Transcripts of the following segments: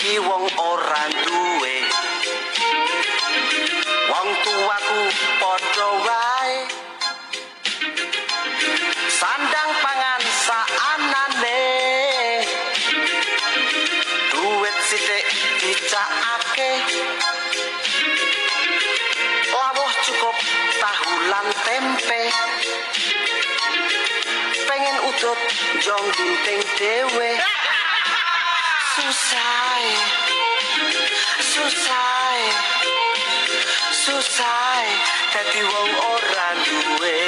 dadi wong ora duwe. Wong tuaku padha wae. Sandang pangan saanane. Duit sithik dicakake. Lawuh cukup tahu lan tempe. Pengen udut jong ginting dhewe. Susah, susah, susah dadi wong ora duwe.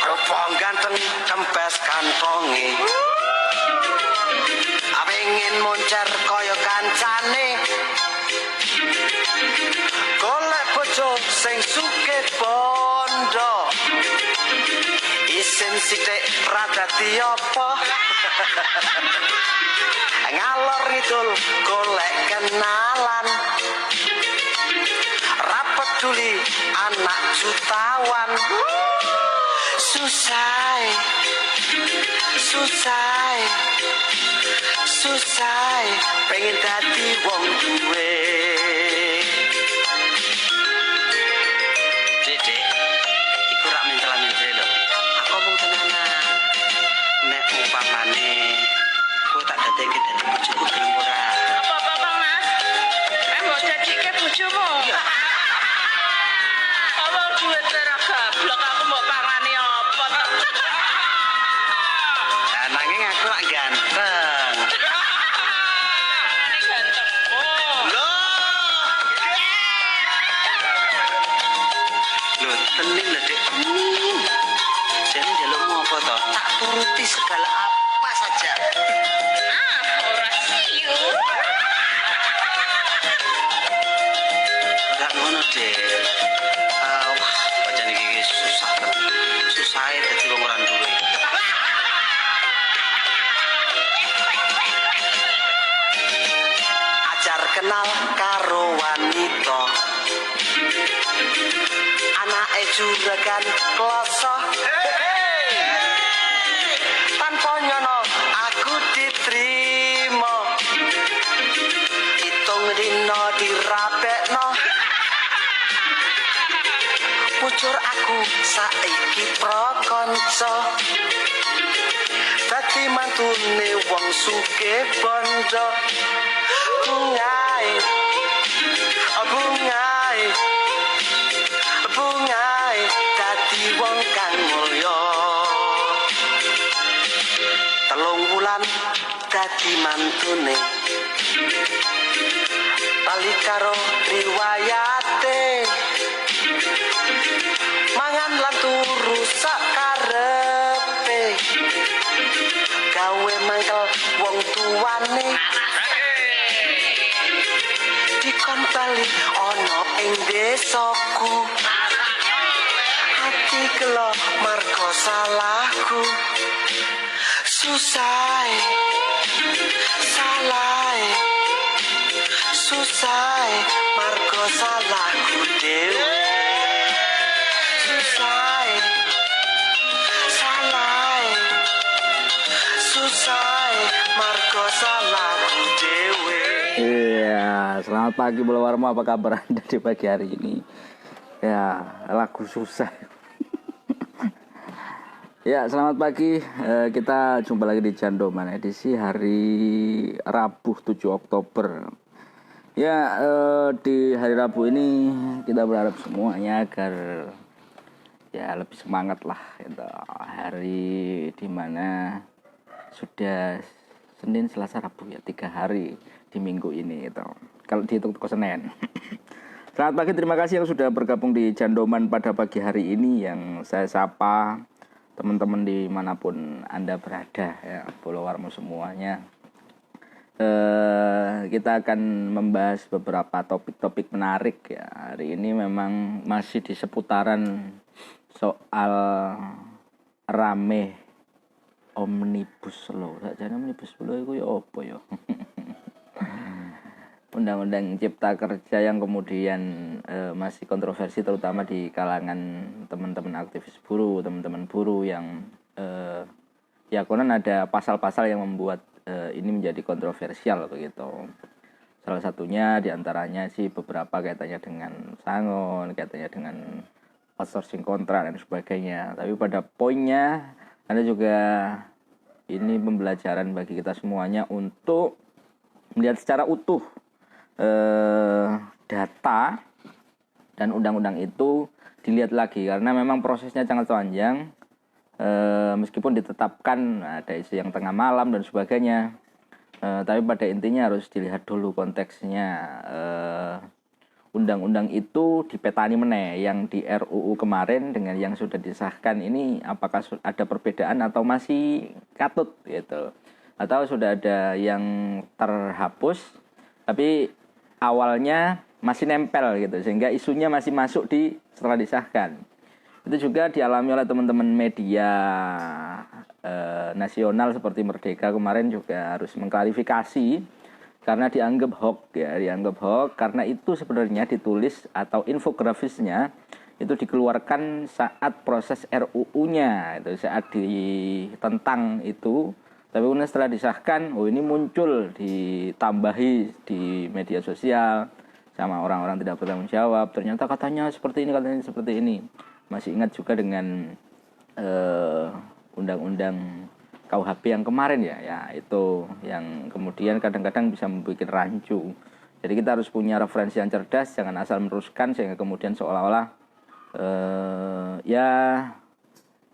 Rupang ganteng kempes kantonge. Pengen moncer kaya kancane. Golek bojo sing sugih bondo. Isin sithik pradati apa? Ngalor ngidul golek kenalan. Ra peduli anak jutawan. Susah, susah, susah pengen dadi wong duwe. Dek, iku rak mencelan-mencel lho. Aku mung tenanan. Nek umpamane kowe tak dadekke dadi bojoku gelem ora? Apa-apa, Bang Mas? Mbok dadike bojomu. Apa duit ora gablek aku mbok pangani apa to? Nah, nanging aku lak ganteng. Ini gantengmu. Loh, tenin lho, Dek. Jadi njalukmu apa to? Tak turuti segala apa saja. Ora siyu. Enggak ngono, Dek. Wah, pancen iki susah tenan. Susah dadi wong ora duwe. Ajar kenal karo wanita. Anake juragan kloso. Tanpa nyono aku diterima. Hitung dina dirapekno. Pucur aku saiki prakanca. Dadi mantune wong sugih bondo. Bungae, bungae, bungae dadi wong kang mulya. 3 wulan dadi mantune. Bali karo riwayate. Mangan lan turu sakarepe. Gawe mangkel wong tuane. Dikon bali ana ing desaku. Hati kelo marga salahku. Susah, salah, susah marga salahku dhewe. Susah, salah, susah marga salahku dhewe. Iya, selamat pagi Bola Warmo, apa kabar Anda di pagi hari ini? Ya, lagu susah. Ya, selamat pagi. Kita jumpa lagi di Jandoman edisi hari Rabu 7 Oktober. Ya, di hari Rabu ini kita berharap semuanya agar ya lebih semangat lah gitu. Hari dimana sudah Senin, Selasa, Rabu ya 3 hari di minggu ini gitu. Kalau dihitung ke Senin. Selamat pagi, terima kasih yang sudah bergabung di Jandoman pada pagi hari ini, yang saya sapa teman-teman dimanapun Anda berada ya, Bola Warmo semuanya. Kita akan membahas beberapa topik-topik menarik ya. Hari ini memang masih di seputaran soal rame Omnibus Law. Sakjane Omnibus Law itu ya apa ya? Undang-undang Cipta Kerja yang kemudian masih kontroversi, terutama di kalangan teman-teman aktivis buruh, teman-teman buruh yang ya konon ada pasal-pasal yang membuat ini menjadi kontroversial begitu. Salah satunya diantaranya sih beberapa kaitannya dengan sangon, kaitannya dengan outsourcing kontrak dan sebagainya. Tapi pada poinnya ada juga ini pembelajaran bagi kita semuanya untuk melihat secara utuh data dan undang-undang itu dilihat lagi, karena memang prosesnya sangat panjang. Meskipun ditetapkan ada isu yang tengah malam dan sebagainya, tapi pada intinya harus dilihat dulu konteksnya. Undang-undang itu dipetani meneh yang di RUU kemarin dengan yang sudah disahkan ini, apakah ada perbedaan atau masih katut gitu, atau sudah ada yang terhapus tapi awalnya masih nempel gitu, sehingga isunya masih masuk di setelah disahkan. Itu juga dialami oleh teman-teman media nasional seperti Merdeka kemarin, juga harus mengklarifikasi karena dianggap hoax ya, dianggap hoax karena itu sebenarnya ditulis atau infografisnya itu dikeluarkan saat proses RUU-nya, itu saat ditentang itu. Tapi kemudian setelah disahkan, oh ini muncul ditambahi di media sosial sama orang-orang tidak bertanggung jawab. Ternyata katanya seperti ini, katanya seperti ini. Masih ingat juga dengan undang-undang KUHP yang kemarin ya itu yang kemudian kadang-kadang bisa membuat rancu. Jadi kita harus punya referensi yang cerdas, jangan asal meneruskan sehingga kemudian seolah-olah ya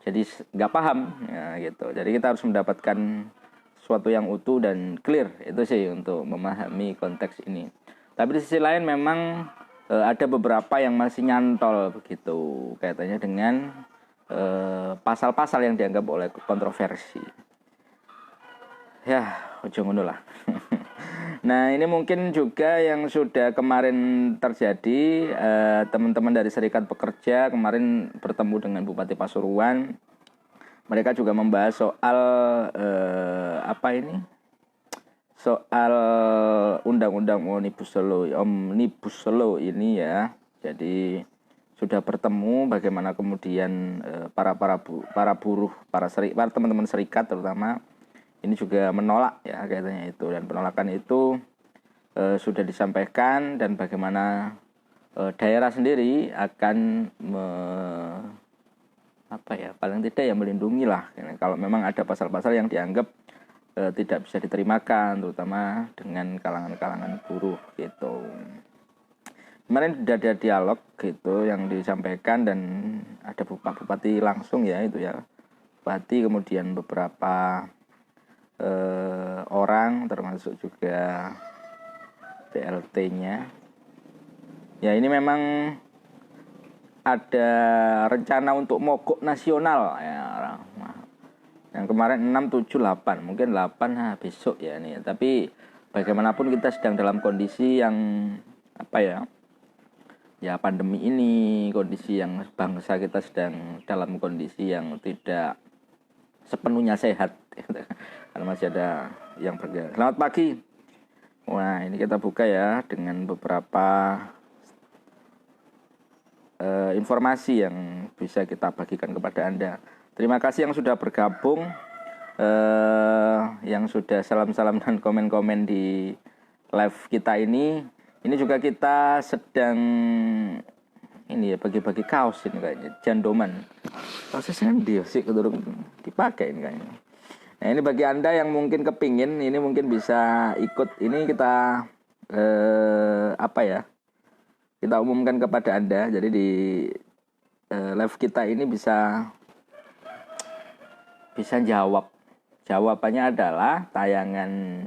jadi nggak paham ya gitu. Jadi kita harus mendapatkan sesuatu yang utuh dan clear, itu sih untuk memahami konteks ini. Tapi di sisi lain memang ada beberapa yang masih nyantol begitu kaitannya dengan pasal-pasal yang dianggap oleh kontroversi. Ya, ujung ngono lah. Nah, ini mungkin juga yang sudah kemarin terjadi, teman-teman dari Serikat Pekerja kemarin bertemu dengan Bupati Pasuruan. Mereka juga membahas soal soal undang-undang Omnibus Law ini ya. Jadi sudah bertemu bagaimana kemudian para buruh, para teman-teman serikat terutama ini juga menolak ya kaitannya itu, dan penolakan itu sudah disampaikan, dan bagaimana daerah sendiri akan paling tidak ya melindungi lah kalau memang ada pasal-pasal yang dianggap tidak bisa diterimakan, terutama dengan kalangan-kalangan buruh gitu. Kemarin sudah ada dialog gitu yang disampaikan, dan ada bupati langsung ya itu ya, bupati, kemudian beberapa orang termasuk juga PLT-nya. Ya ini memang ada rencana untuk mogok nasional ya. Yang kemarin 6, 7, 8, mungkin 8 besok ya nih. Tapi bagaimanapun kita sedang dalam kondisi yang ya pandemi ini, kondisi yang bangsa kita sedang dalam kondisi yang tidak sepenuhnya sehat. Karena masih ada yang bergerak. Selamat pagi. Wah, ini kita buka ya dengan beberapa informasi yang bisa kita bagikan kepada Anda. Terima kasih yang sudah bergabung, yang sudah salam-salam dan komen-komen di live kita ini. Ini juga kita sedang ini ya, bagi-bagi kaos ini kayaknya, jandoman. Kaosnya sendiri sih kedurung dipakai ini kayaknya. Nah, ini bagi Anda yang mungkin kepingin, ini mungkin bisa ikut. Ini kita kita umumkan kepada Anda. Jadi di live kita ini bisa jawab. Jawabannya adalah tayangan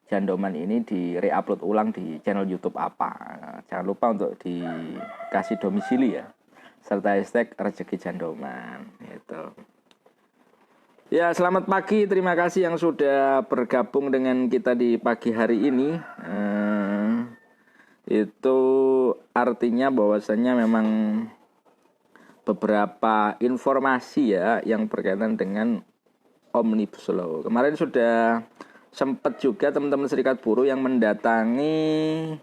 jandoman ini di-reupload ulang di channel YouTube apa. Jangan lupa untuk dikasih domisili ya, serta hashtag rezeki jandoman gitu. Ya, selamat pagi. Terima kasih yang sudah bergabung dengan kita di pagi hari ini. Itu artinya bahwasannya memang beberapa informasi ya yang berkaitan dengan Omnibus Law. Kemarin sudah sempat juga teman-teman serikat buruh yang mendatangi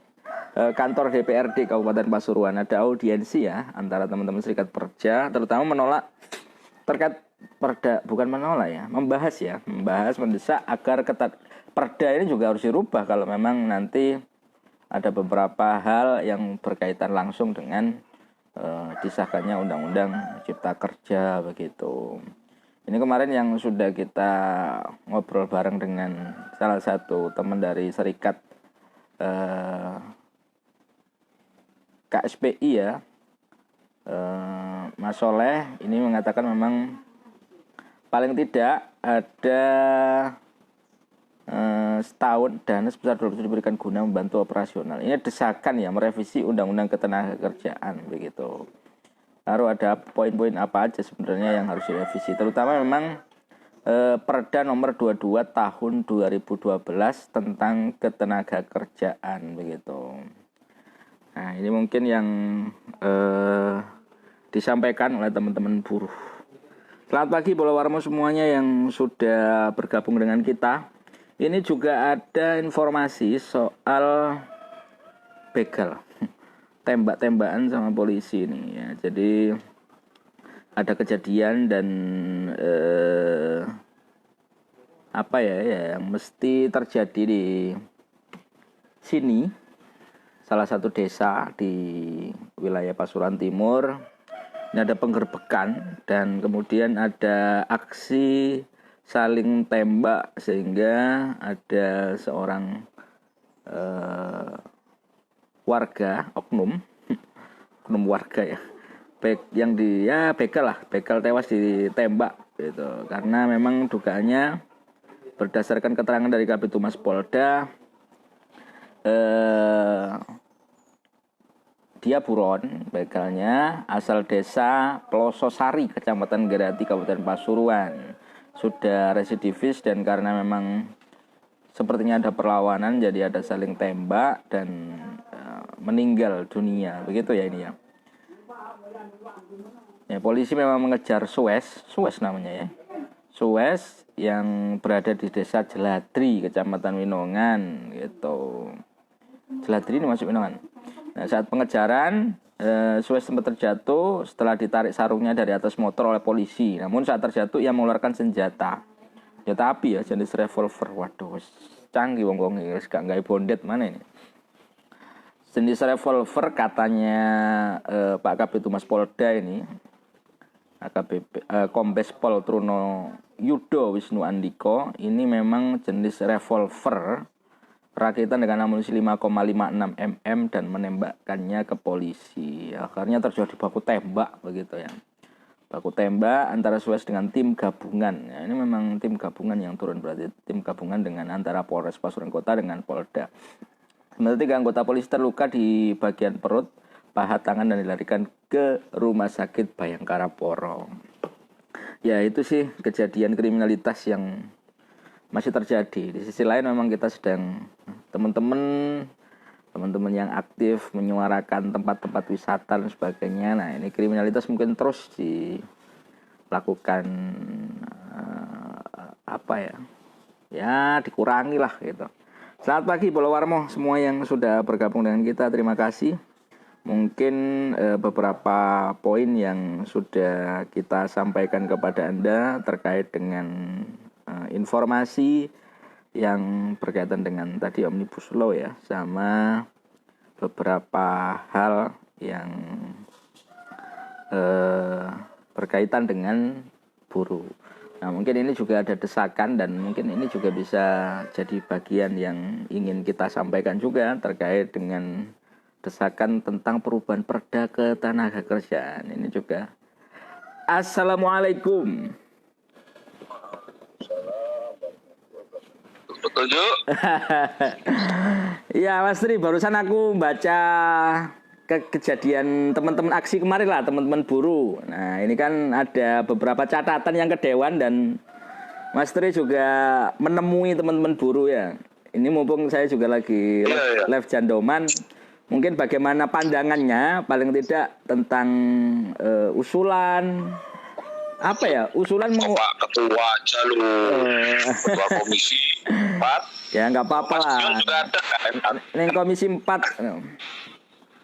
kantor DPRD Kabupaten Pasuruan. Ada audiensi ya antara teman-teman serikat pekerja, terutama menolak terkait perda, bukan menolak ya, membahas mendesak agar perda ini juga harus dirubah kalau memang nanti ada beberapa hal yang berkaitan langsung dengan disahkannya undang-undang cipta kerja begitu. Ini kemarin yang sudah kita ngobrol bareng dengan salah satu teman dari serikat KSPI ya, Mas Soleh ini mengatakan memang paling tidak ada setahun dana sebesar 200 diberikan guna membantu operasional. Ini desakan ya merevisi undang-undang ketenagakerjaan begitu. Lalu ada poin-poin apa aja sebenarnya yang harus direvisi, terutama memang Perda nomor 22 tahun 2012 tentang ketenagakerjaan begitu. Nah, ini mungkin yang disampaikan oleh teman-teman buruh. Selamat pagi Bolawarmo semuanya yang sudah bergabung dengan kita. Ini juga ada informasi soal begal, tembak-tembakan sama polisi ini ya. Jadi ada kejadian dan apa ya yang mesti terjadi di sini, salah satu desa di wilayah Pasuruan Timur. Ini ada penggerbekan dan kemudian ada aksi saling tembak sehingga ada seorang warga oknum warga ya, yang begal tewas ditembak gitu. Karena memang dugaannya berdasarkan keterangan dari Kabid Humas Polda, dia buron, begalnya asal desa Pelososari, Kecamatan Gerati, Kabupaten Pasuruan. Sudah residivis dan karena memang sepertinya ada perlawanan, jadi ada saling tembak dan meninggal dunia. Begitu ya ini ya. Ya, polisi memang mengejar Sues namanya ya. Sues yang berada di desa Jeladri, Kecamatan Winongan gitu. Jeladri ini masuk Winongan. Nah, saat pengejaran Sues sempat terjatuh setelah ditarik sarungnya dari atas motor oleh polisi. Namun saat terjatuh ia mengeluarkan senjata api ya, jenis revolver. Waduh, canggih wong ini, gak gawe bondet mana ini. Jenis revolver katanya Pak Kabid Humas Polda ini, AKBP Kombes Pol Truno Yudo Wisnu Andiko, ini memang jenis revolver rakitan dengan amunisi 5,56 mm dan menembakkannya ke polisi. Akhirnya terjadi baku tembak begitu ya. Baku tembak antara Sues dengan tim gabungan. Ya, ini memang tim gabungan yang turun, berarti tim gabungan dengan antara Polres Pasuruan Kota dengan Polda. Sementara 3 anggota polisi terluka di bagian perut, paha, tangan dan dilarikan ke Rumah Sakit Bayangkara Porong. Ya itu sih kejadian kriminalitas yang masih terjadi. Di sisi lain memang kita sedang teman-teman yang aktif menyuarakan tempat-tempat wisata dan sebagainya. Nah, ini kriminalitas mungkin terus dilakukan dikurangi lah gitu. Selamat pagi Bolawarmo semua yang sudah bergabung dengan kita, terima kasih. Mungkin beberapa poin yang sudah kita sampaikan kepada Anda terkait dengan informasi yang berkaitan dengan tadi Omnibus Law ya, sama beberapa hal yang berkaitan dengan buruh. Nah, mungkin ini juga ada desakan dan mungkin ini juga bisa jadi bagian yang ingin kita sampaikan juga terkait dengan desakan tentang perubahan Perda Ketenagakerjaan. Ini juga. Assalamualaikum. Setuju? Ya Mas Tri, barusan aku baca kejadian teman-teman aksi kemarin lah, teman-teman buruh. Nah ini kan ada beberapa catatan yang ke Dewan dan Mas Tri juga menemui teman-teman buruh ya. Ini mumpung saya juga lagi live Jandoman, mungkin bagaimana pandangannya paling tidak tentang usulan usulan mau Pak Ketua aja lu, Ketua Komisi 4. Ya nggak apa-apa lah. Juga ada kan? Ini Komisi 4.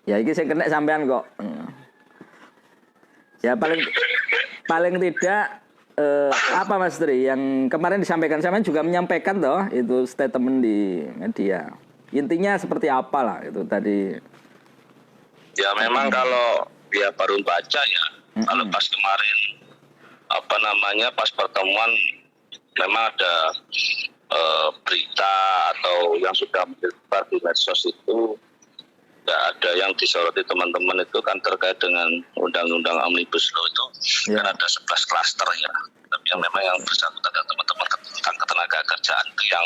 Ya ini saya kena sampean kok. Ya paling tidak apa Mas Tri yang kemarin disampaikan, saya juga menyampaikan toh itu statement di media. Intinya seperti apa lah itu tadi. Ya memang kalau dia baru baca ya, kalau pas kemarin pas pertemuan memang ada berita atau yang sudah menyebar di medsos itu, ya ada yang disoroti teman-teman itu kan terkait dengan undang-undang Omnibus Law itu, kan ada 11 klaster ya, tapi yang memang yang bersangkutan dengan teman-teman tentang ketenaga kerjaan itu yang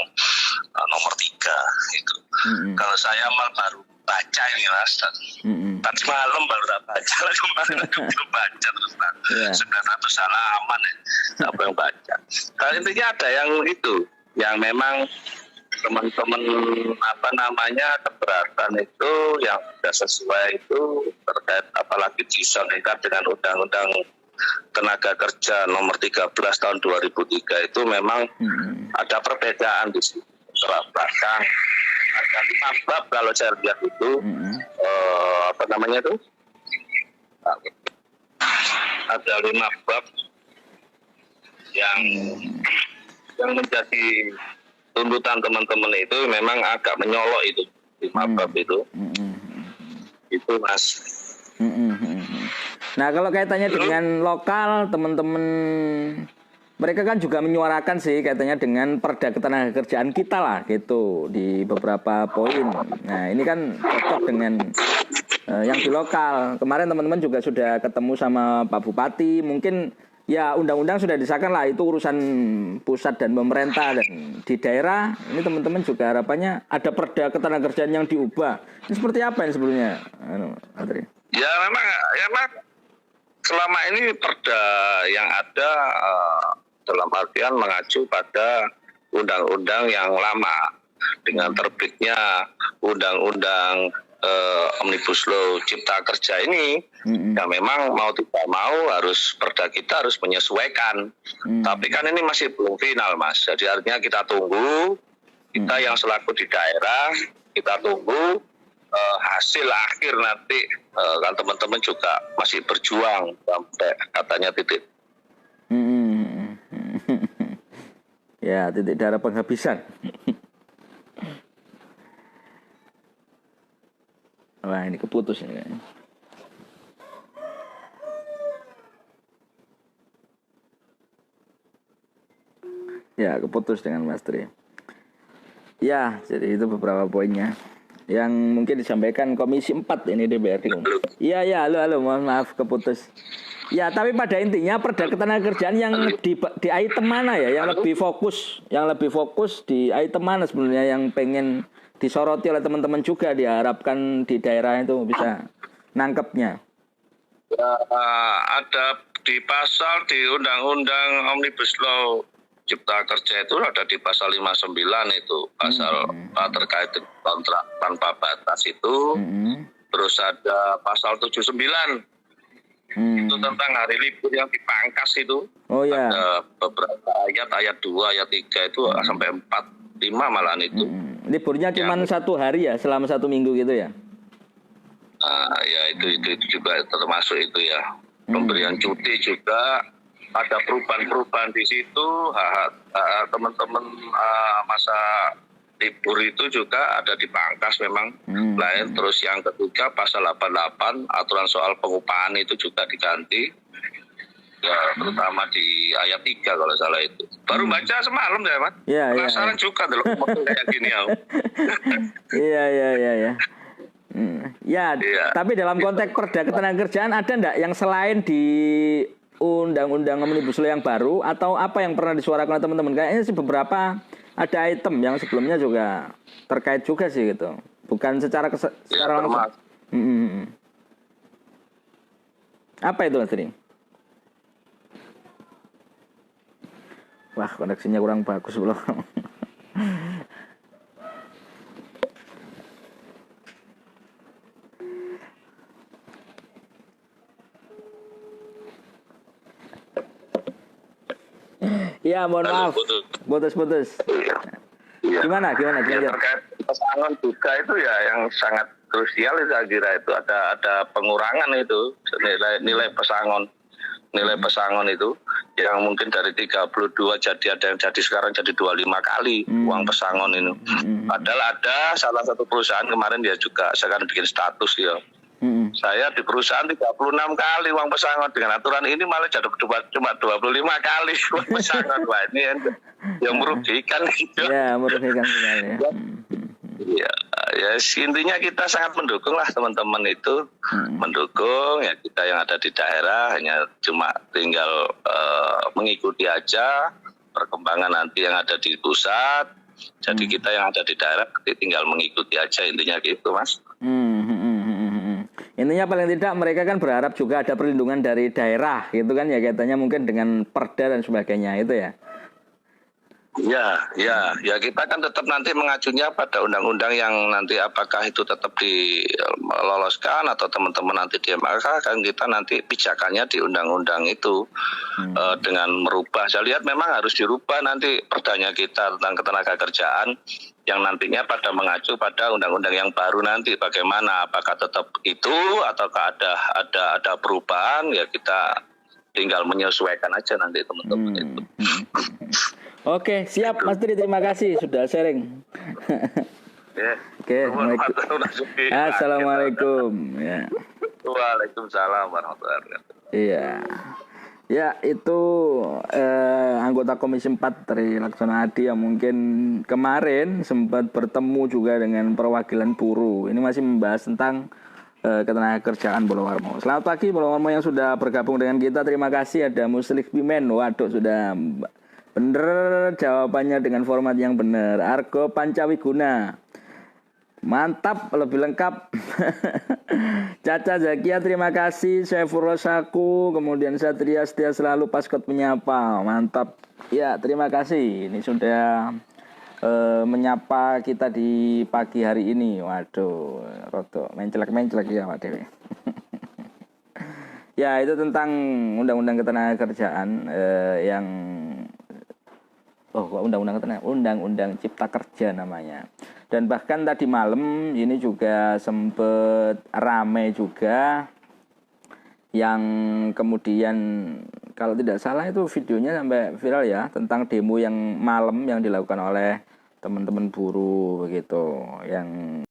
nomor 3 itu. Kalau saya malah baru baca ini Mas, tadi malam baru baca, kemarin belum baca terus 900 halaman ya, apa yang baca. Kalau intinya ada yang itu, yang memang teman-teman keberatan itu yang tidak sesuai itu terkait apalagi disandingkan dengan Undang-Undang Tenaga Kerja nomor 13 tahun 2003 itu memang ada perbedaan di situ. Bahkan ada 5 bab kalau saya lihat itu ada 5 bab yang menjadi tuntutan teman-teman itu memang agak menyolok itu 5 bab itu. Itu Mas. Nah kalau kaitannya dengan lokal, teman-teman mereka kan juga menyuarakan sih katanya dengan Perda Ketenagakerjaan kita lah gitu di beberapa poin. Nah ini kan cocok dengan yang di lokal. Kemarin teman-teman juga sudah ketemu sama Pak Bupati, mungkin ya undang-undang sudah disahkan lah, itu urusan pusat dan pemerintah, dan di daerah ini teman-teman juga harapannya ada Perda Ketenagakerjaan yang diubah. Ini seperti apa ini sebelumnya, Adri? Ya memang selama ini perda yang ada dalam artian mengacu pada undang-undang yang lama dengan terbitnya undang-undang Omnibus Law Cipta Kerja ini, ya memang mau tidak mau harus perda kita harus menyesuaikan. Tapi kan ini masih belum final Mas, jadi artinya kita tunggu, kita yang selaku di daerah kita tunggu hasil akhir nanti, kan teman-teman juga masih berjuang sampai katanya titik. Ya titik darah penghabisan. Wah ini keputus ini kayaknya. Ya keputus dengan Mas Tri. Ya jadi itu beberapa poinnya yang mungkin disampaikan Komisi 4 ini DPRD. Iya halo mohon maaf keputus. Ya tapi pada intinya Perda Ketenagakerjaan yang di item mana ya yang lebih fokus di item mana sebenarnya yang pengen disoroti oleh teman-teman juga, diharapkan di daerah itu bisa nangkepnya. Ya, ada di pasal di Undang-Undang Omnibus Law Cipta Kerja itu ada di pasal 59 itu pasal terkait kontrak tanpa batas itu. Terus ada pasal 79 itu tentang hari libur yang dipangkas itu. Oh ya. Ada beberapa ayat 2, ayat 3 itu sampai 4, 5 malahan itu. Liburnya cuma 1 hari ya, selama 1 minggu gitu ya? Ya itu juga termasuk itu ya. Pemberian cuti juga ada perubahan-perubahan di situ. Teman-teman masa libur itu juga ada dipangkas memang. Lain. Terus yang ketiga pasal 88 aturan soal pengupahan itu juga diganti. Ya, terutama di ayat 3 kalau salah itu. Baru baca semalam ya, Mas. Penasaran juga dulu kayak gini ya. Iya. Tapi dalam konteks Perda Ketenagakerjaan ada enggak yang selain di Undang-Undang Omnibus Law yang baru, atau apa yang pernah disuarakan oleh teman-teman? Kayaknya sih beberapa ada item yang sebelumnya juga terkait juga sih gitu. Bukan secara langsung. Apa itu Mas Tri? Wah, koneksinya kurang bagus belum. Ya, mohon maaf. Putus. Gimana? Ya, terkait pesangon juga itu ya yang sangat krusial saya kira itu ada pengurangan itu nilai pesangon. nilai pesangon itu yang mungkin dari 32 jadi ada yang jadi sekarang jadi 25 kali uang pesangon ini. Padahal ada salah satu perusahaan kemarin dia juga sekarang bikin status ya. Saya di perusahaan 36 kali uang pesangon, dengan aturan ini malah jadi cuma 25 kali uang pesangon. Wah, ini yang merugikan gitu. Ya, merugikan sekali ya. Ya, intinya kita sangat mendukung lah teman-teman itu, mendukung ya, kita yang ada di daerah hanya cuma tinggal mengikuti aja perkembangan nanti yang ada di pusat. Jadi kita yang ada di daerah tinggal mengikuti aja, intinya gitu, Mas. Intinya paling tidak mereka kan berharap juga ada perlindungan dari daerah gitu kan ya, katanya mungkin dengan perda dan sebagainya itu ya. Ya kita kan tetap nanti mengacunya pada undang-undang yang nanti apakah itu tetap diloloskan atau teman-teman nanti di MK, kan kita nanti pijakannya di undang-undang itu dengan merubah. Saya lihat memang harus dirubah nanti perdanya kita tentang ketenagakerjaan yang nantinya pada mengacu pada undang-undang yang baru nanti bagaimana, apakah tetap itu ataukah ada perubahan, ya kita tinggal menyesuaikan aja nanti teman-teman itu. Oke, siap Mas Tri, terima kasih sudah sharing. Oke, Assalamualaikum. Ya. Waalaikumsalam warahmatullahi wabarakatuh. Iya. Ya, itu anggota Komisi 4 Tri Laksana Adi yang mungkin kemarin sempat bertemu juga dengan perwakilan buruh. Ini masih membahas tentang ketenagakerjaan Bolowarmo. Selamat pagi Bolowarmo yang sudah bergabung dengan kita. Terima kasih, ada Muslik Bimen. Waduh, sudah bener jawabannya dengan format yang benar. Argo Pancawiguna. Mantap, lebih lengkap. Caca Zakia, terima kasih. Saiful Rosaku, kemudian Satria Setia Selalu, Paskot menyapa. Mantap. Ya, terima kasih. Ini sudah menyapa kita di pagi hari ini. Waduh, roto mencelek-mencelek ya Pak Dewi. Ya, itu tentang undang-undang ketenagakerjaan yang undang-undang Cipta Kerja namanya. Dan bahkan tadi malam ini juga sempat rame juga yang kemudian kalau tidak salah itu videonya sampai viral ya, tentang demo yang malam yang dilakukan oleh teman-teman buruh begitu, yang